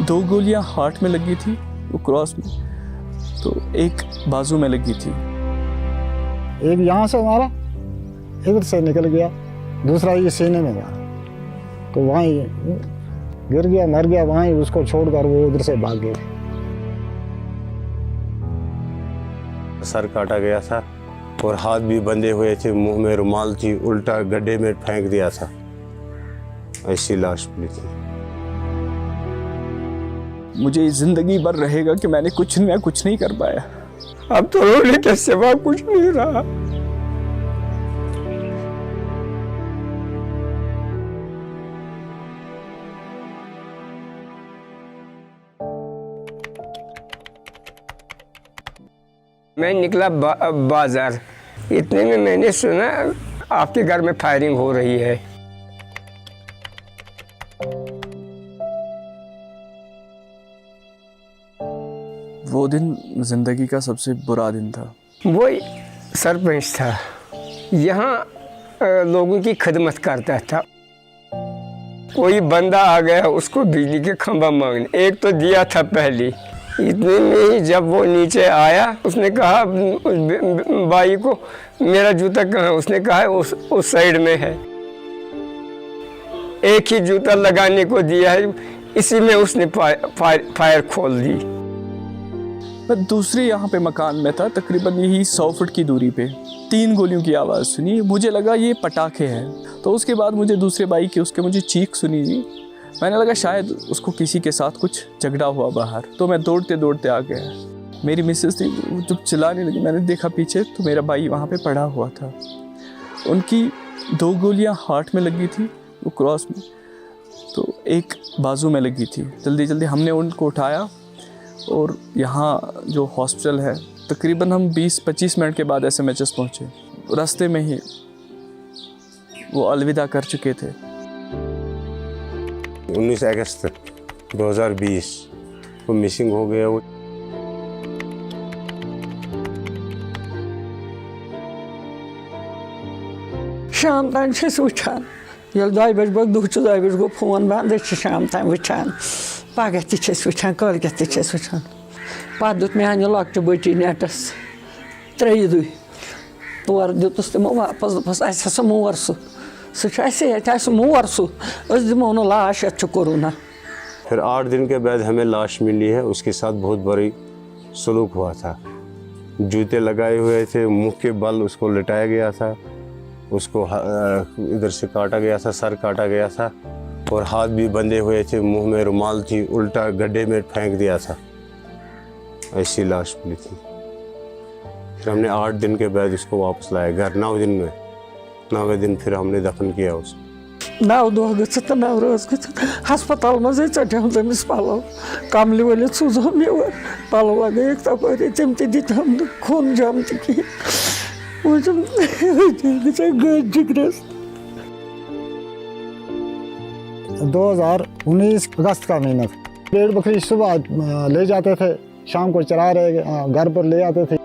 2 गोलियां हार्ट में लगी थी, वो क्रॉस में, तो एक बाजू में लगी थी। एक यहाँ से मारा, इधर से निकल गया, दूसरा ये सीने में मारा, तो वहीं गिर गया, मर गया वहीं, उसको छोड़कर वो उधर से भाग गए। सर काटा गया था और हाथ भी बंधे हुए थे, मुंह में रुमाल थी, उल्टा गड्ढे में फेंक दिया था, ऐसी लाश मिली थी। मुझे जिंदगी भर रहेगा कि मैंने कुछ नहीं कर पाया। अब तो रोने के सिवा कुछ नहीं रहा। मैं निकला बाजार, इतने में मैंने सुना आपके घर में फायरिंग हो रही है। वो दिन जिंदगी का सबसे बुरा दिन था। वो सरपंच था, यहाँ लोगों की खिदमत करता था। कोई बंदा आ गया उसको बिजली के खंभा मांगने, एक तो दिया था पहले। इतने में ही जब वो नीचे आया, उसने कहा भाई को मेरा जूता कहाँ है? उसने कहा उस साइड में है। एक ही जूता लगाने को दिया है, इसी में उसने फायर खोल दी। मैं दूसरे यहाँ पे मकान में था, तकरीबन यही 100 फुट की दूरी पे 3 गोलियों की आवाज़ सुनी। मुझे लगा ये पटाखे हैं, तो उसके बाद मुझे दूसरे भाई की मुझे चीख सुनी जी। मैंने लगा शायद उसको किसी के साथ कुछ झगड़ा हुआ बाहर, तो मैं दौड़ते आ गया। मेरी मिसेस थी, जब चिल्लाने लगी, मैंने देखा पीछे तो मेरा भाई वहाँ पे पड़ा हुआ था। उनकी 2 गोलियां हार्ट में लगी थी, वो क्रॉस में, तो एक बाजू में लगी थी। जल्दी हमने उनको उठाया और यहाँ जो हॉस्पिटल है, तकरीबन हम 20-25 मिनट के बाद SMHS पहुँचे। रास्ते में ही वो अलविदा कर चुके थे। 19 अगस्त 2020 वो मिसिंग हो गया। वो शाम तान वुचान, ये 2 बजे बग दुह 2 बजे गो फोन बंद, शाम तान वुचान, पगह तह वुचान, कलगह तह वुचान। पे दुत मे अन लॉकटे बची नेटस 3 दुह, तौर दुतस तमो वापस, दोपस अस मोर सह मोर सह दिमो न लाश अच्छ कोरोना। फिर 8 दिन के बाद हमें लाश मिली है। उसके साथ बहुत बड़ी सलूक हुआ था। जूते लगाए हुए थे, मुंह के बल उसको लिटाया गया था, उसको इधर से काटा गया था, सर काटा गया था और हाथ भी बंधे हुए थे, मुंह में रुमाल थी, उल्टा गड्ढे में फेंक दिया था, ऐसी लाश मिली थी। फिर हमने 8 दिन के बाद उसको वापस लाया घर। 9 दिन में 9वें दिन फिर हमने दफन किया उसको। 9 दह गो 9 रोज हस्पताल मजे चढ़म तमिस पलो, कमल वल सूझम योर, पलो लगे तपर तम तम खून जम तक 2019 अगस्त का महीना था। भेड़ बकरी सुबह ले जाते थे, शाम को चरा रहे घर पर ले आते थे।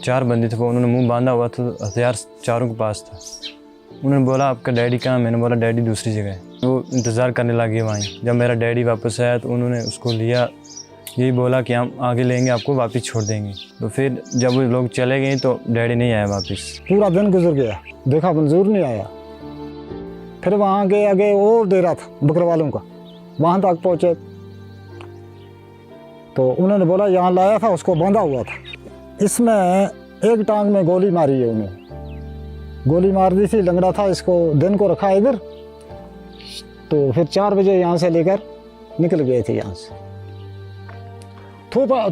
चार बंदे थे, वो उन्होंने मुंह बांधा हुआ था, हथियार चारों के पास था। उन्होंने बोला आपका डैडी कहाँ? मैंने बोला डैडी दूसरी जगह है। वो इंतज़ार करने लगे वहीं। जब मेरा डैडी वापस आया तो उन्होंने उसको लिया, यही बोला कि हम आगे लेंगे आपको, वापस छोड़ देंगे। तो फिर जब वो लोग चले गए तो डैडी नहीं आया वापस। पूरा दिन गुजर गया, देखा मंजूर नहीं आया। फिर वहाँ के आगे और डेरा था बकरवालों का, वहाँ तक पहुँचे तो उन्होंने बोला यहाँ लाया था, उसको बांधा हुआ था। इसमें एक टांग में गोली मारी है, उन्हें गोली मार दी थी। लंगड़ा था, इसको दिन को रखा इधर। तो फिर 4 बजे यहाँ से लेकर निकल गए थे। यहाँ से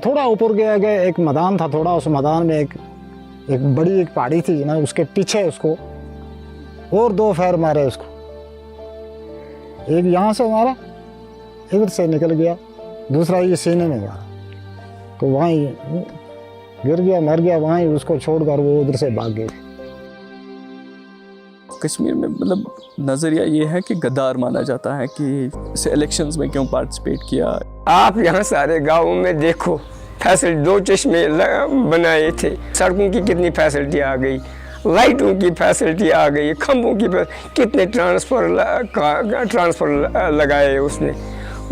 थोड़ा ऊपर गए एक मैदान था, थोड़ा उस मैदान में एक बड़ी पहाड़ी थी ना, उसके पीछे उसको और 2 फायर मारे उसको। एक यहाँ से मारा, इधर से निकल गया, दूसरा ये सीने में मारा, तो वहीं गिर गया, मर गया वहीं, उसको छोड़कर वो उधर से भाग गए। कश्मीर में मतलब नज़रिया ये है कि गद्दार माना जाता है कि इसे इलेक्शंस में क्यों पार्टिसिपेट किया। आप यहाँ सारे गाँवों में देखो, फैसिलिटी 2 चश्मे बनाए थे, सड़कों की कितनी फैसिलिटी आ गई। लाइटों की फैसिलिटी आ गई, खंभों की कितने ट्रांसफर लगाए उसने।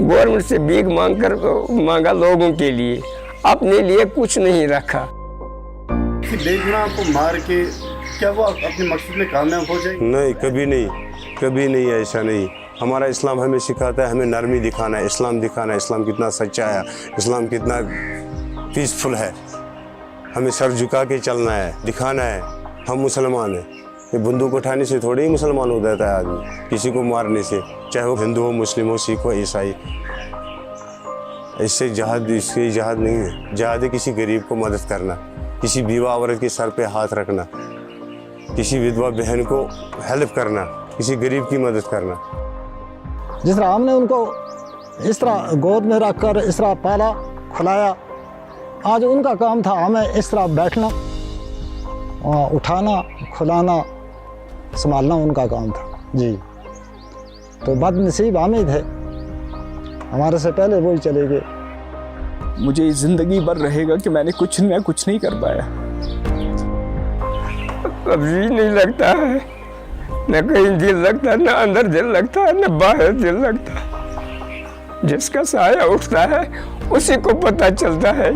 गवर्नमेंट से भीख मांगा लोगों के लिए, अपने लिए कुछ नहीं रखा। बेगुनाह को मार के क्या वो अपने मकसद में कामयाब हो जाएगी? नहीं, कभी नहीं, ऐसा नहीं। हमारा इस्लाम हमें सिखाता है, हमें नरमी दिखाना है, इस्लाम दिखाना है, इस्लाम कितना सच्चा है, इस्लाम कितना पीसफुल है। हमें सर झुका के चलना है, दिखाना है हम मुसलमान हैं। ये बंदूक उठाने से थोड़े ही मुसलमान हो जाता है आदमी, किसी को मारने से, चाहे वो हिंदू हो, मुस्लिम हो, सिख हो, ईसाई। इससे जहाद नहीं है। जहाद है किसी गरीब को मदद करना, किसी बीवा औरत के सर पे हाथ रखना, किसी विधवा बहन को हेल्प करना, किसी गरीब की मदद करना। जिस तरह हमने उनको इस तरह गोद में रखकर इस तरह पाला खिलाया, आज उनका काम था हमें इस तरह बैठना, उठाना, खिलाना, संभालना उनका काम था जी। तो बदनसीब हम ही थे, हमारे से पहले वो ही चले गए। मुझे ज़िंदगी भर रहेगा कि मैंने कुछ नहीं कर पाया। अब जी नहीं लगता है, न कहीं दिल लगता है, न अंदर दिल लगता है, न बाहर दिल लगता है। जिसका साया उठता है उसी को पता चलता है